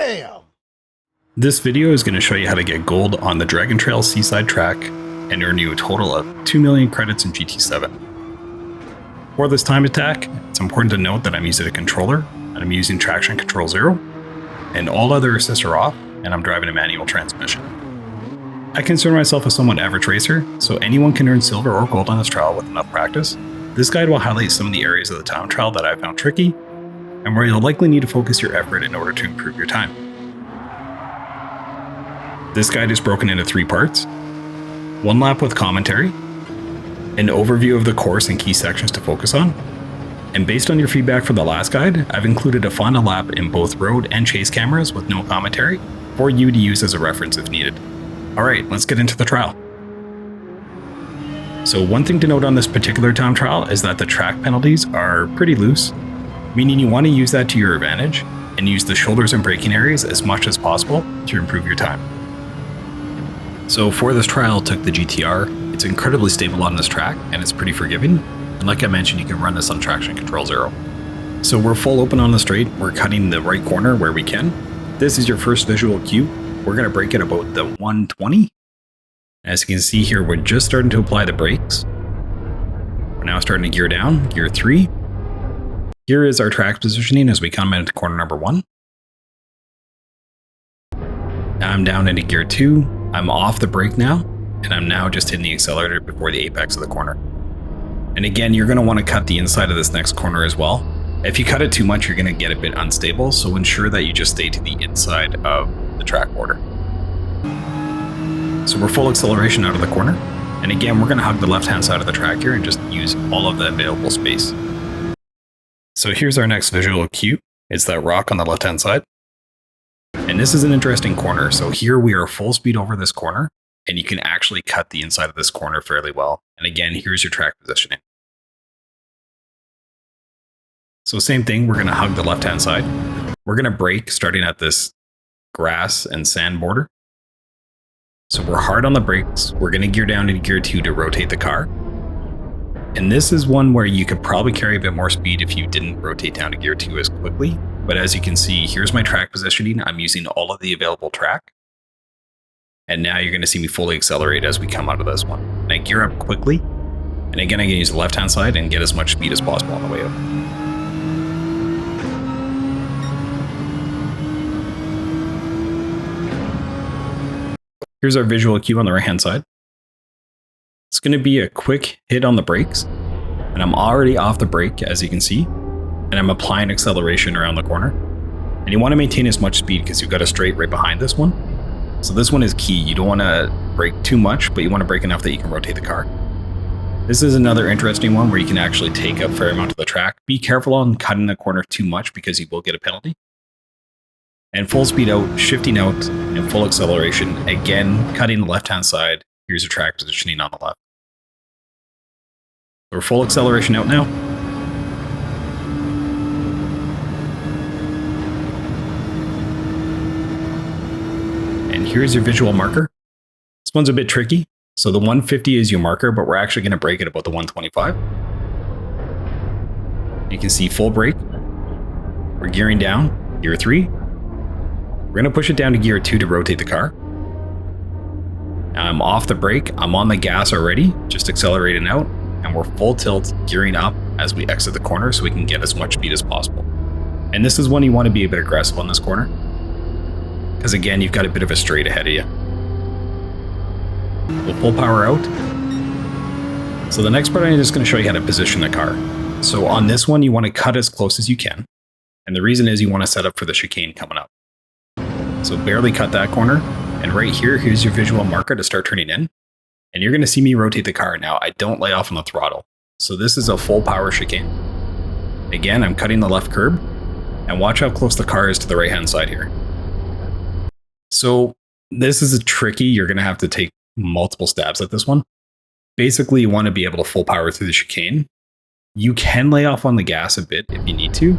Damn! This video is going to show you how to get gold on the Dragon Trail Seaside track and earn you a total of 2 million credits in GT7. For this time attack, it's important to note that I'm using a controller and I'm using traction control 0, and all other assists are off, and I'm driving a manual transmission. I consider myself a somewhat average racer, so anyone can earn silver or gold on this trial with enough practice. This guide will highlight some of the areas of the time trial that I found tricky, and where you'll likely need to focus your effort in order to improve your time. This guide is broken into 3 parts: 1 lap with commentary, an overview of the course and key sections to focus on, and based on your feedback from the last guide, I've included a final lap in both road and chase cameras with no commentary for you to use as a reference if needed. Alright, let's get into the trial. So one thing to note on this particular time trial is that the track penalties are pretty loose, meaning you want to use that to your advantage and use the shoulders and braking areas as much as possible to improve your time. So for this trial, I took the GT-R. It's incredibly stable on this track and it's pretty forgiving. And like I mentioned, you can run this on traction control 0. So we're full open on the straight. We're cutting the right corner where we can. This is your first visual cue. We're going to brake at about the 120. As you can see here, we're just starting to apply the brakes. We're now starting to gear down, gear 3. Here is our track positioning as we come into corner number 1. Now I'm down into gear 2. I'm off the brake now, and I'm now just hitting the accelerator before the apex of the corner. And again, you're going to want to cut the inside of this next corner as well. If you cut it too much, you're going to get a bit unstable, so ensure that you just stay to the inside of the track border. So we're full acceleration out of the corner. And again, we're going to hug the left-hand side of the track here and just use all of the available space. So here's our next visual cue. It's that rock on the left-hand side. And this is an interesting corner. So here we are full speed over this corner, and you can actually cut the inside of this corner fairly well. And again, here's your track positioning. So same thing, we're going to hug the left-hand side. We're going to brake starting at this grass and sand border. So we're hard on the brakes. We're going to gear down into gear 2 to rotate the car. And this is one where you could probably carry a bit more speed if you didn't rotate down to gear 2 as quickly. But as you can see, here's my track positioning. I'm using all of the available track. And now you're going to see me fully accelerate as we come out of this one. And I gear up quickly. And again, I'm going to use the left-hand side and get as much speed as possible on the way up. Here's our visual cue on the right-hand side. It's going to be a quick hit on the brakes. And I'm already off the brake, as you can see. And I'm applying acceleration around the corner. And you want to maintain as much speed because you've got a straight right behind this one. So this one is key. You don't want to brake too much, but you want to brake enough that you can rotate the car. This is another interesting one where you can actually take a fair amount of the track. Be careful on cutting the corner too much because you will get a penalty. And full speed out, shifting out, and full acceleration. Again, cutting the left-hand side. Here's your track positioning on the left. So we're full acceleration out now. And here's your visual marker. This one's a bit tricky. So the 150 is your marker, but we're actually going to brake at about the 125. You can see full brake. We're gearing down, gear 3. We're going to push it down to gear 2 to rotate the car. Now I'm off the brake. I'm on the gas already, just accelerating out. And we're full tilt, gearing up as we exit the corner so we can get as much speed as possible. And this is when you want to be a bit aggressive on this corner. Because again, you've got a bit of a straight ahead of you. We'll full power out. So the next part, I'm just going to show you how to position the car. So on this one, you want to cut as close as you can. And the reason is you want to set up for the chicane coming up. So barely cut that corner. And right here, here's your visual marker to start turning in. And you're going to see me rotate the car. Now, I don't lay off on the throttle. So this is a full power chicane. Again, I'm cutting the left curb. And watch how close the car is to the right-hand side here. So this is a tricky. You're going to have to take multiple stabs at this one. Basically, you want to be able to full power through the chicane. You can lay off on the gas a bit if you need to.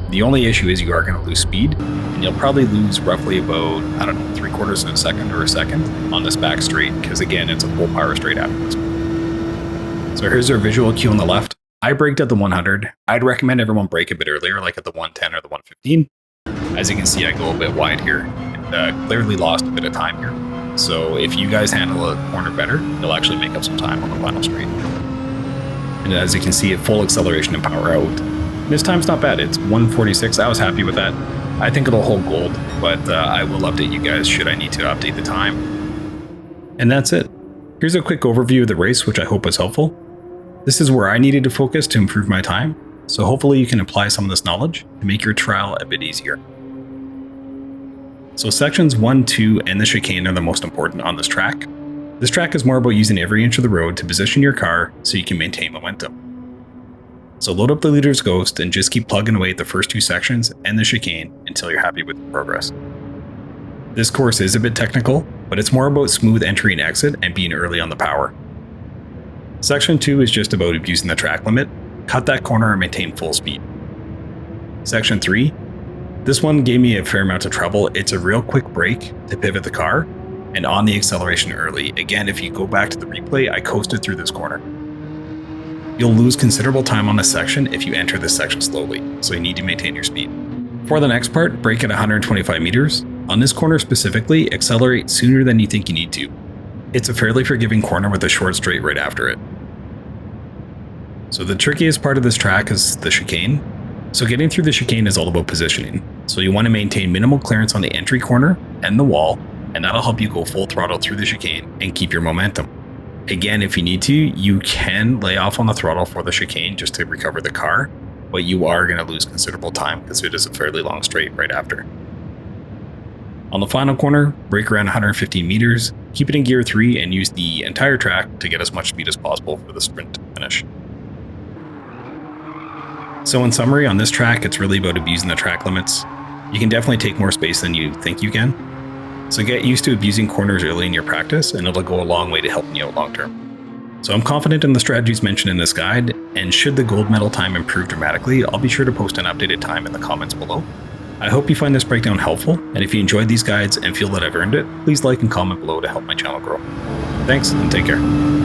The only issue is you are going to lose speed, and you'll probably lose roughly about, I don't know, 3/4 of a second or a second on this back straight, because again, it's a full power straight after this. So here's our visual cue on the left. I braked at the 100. I'd recommend everyone brake a bit earlier, like at the 110 or the 115. As you can see, I go a bit wide here, and clearly lost a bit of time here. So if you guys handle a corner better, you'll actually make up some time on the final straight. And as you can see, at full acceleration and power out, this time's not bad. It's 1:46. I was happy with that. I think it'll hold gold, but I will update you guys should I need to update the time. And that's it. Here's a quick overview of the race, which I hope was helpful. This is where I needed to focus to improve my time, so hopefully you can apply some of this knowledge to make your trial a bit easier. So sections 1, 2, and the chicane are the most important on this track. This track is more about using every inch of the road to position your car so you can maintain momentum. So load up the leader's ghost and just keep plugging away at the first 2 sections and the chicane until you're happy with the progress. This course is a bit technical, but it's more about smooth entry and exit and being early on the power. Section 2 is just about abusing the track limit, cut that corner and maintain full speed. Section 3, this one gave me a fair amount of trouble. It's a real quick break to pivot the car and on the acceleration early. Again, if you go back to the replay, I coasted through this corner. You'll lose considerable time on this section if you enter this section slowly, so you need to maintain your speed. For the next part, brake at 125 meters. On this corner specifically, accelerate sooner than you think you need to. It's a fairly forgiving corner with a short straight right after it. So the trickiest part of this track is the chicane. So getting through the chicane is all about positioning. So you want to maintain minimal clearance on the entry corner and the wall, and that'll help you go full throttle through the chicane and keep your momentum. Again, if you need to, you can lay off on the throttle for the chicane just to recover the car, but you are going to lose considerable time because it is a fairly long straight right after. On the final corner, brake around 115 meters, keep it in gear 3 and use the entire track to get as much speed as possible for the sprint finish. So in summary, on this track, it's really about abusing the track limits. You can definitely take more space than you think you can. So get used to abusing corners early in your practice and it'll go a long way to helping you out long term. So I'm confident in the strategies mentioned in this guide, and should the gold medal time improve dramatically, I'll be sure to post an updated time in the comments below. I hope you find this breakdown helpful, and if you enjoyed these guides and feel that I've earned it, please like and comment below to help my channel grow. Thanks and take care.